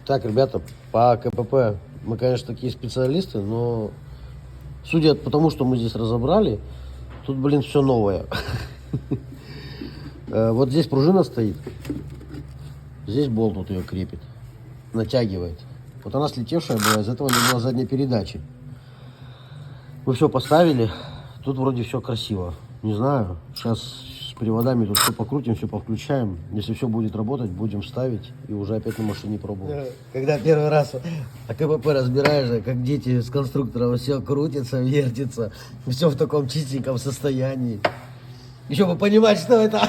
Так, ребята, по КПП мы, конечно, такие специалисты, но судя по тому, что мы здесь разобрали, тут, блин, все новое. Вот здесь пружина стоит, здесь болт вот ее крепит, натягивает. Вот она слетевшая была, из этого не было задней передачи. Мы все поставили, тут вроде все красиво. Не знаю, сейчас с приводами тут все покрутим, все повключаем. Если все будет работать, будем ставить и уже опять на машине пробовать. Когда первый раз КПП разбираешь, как дети с конструктором, все крутится, вертится, все в таком чистеньком состоянии. Еще бы понимать, что это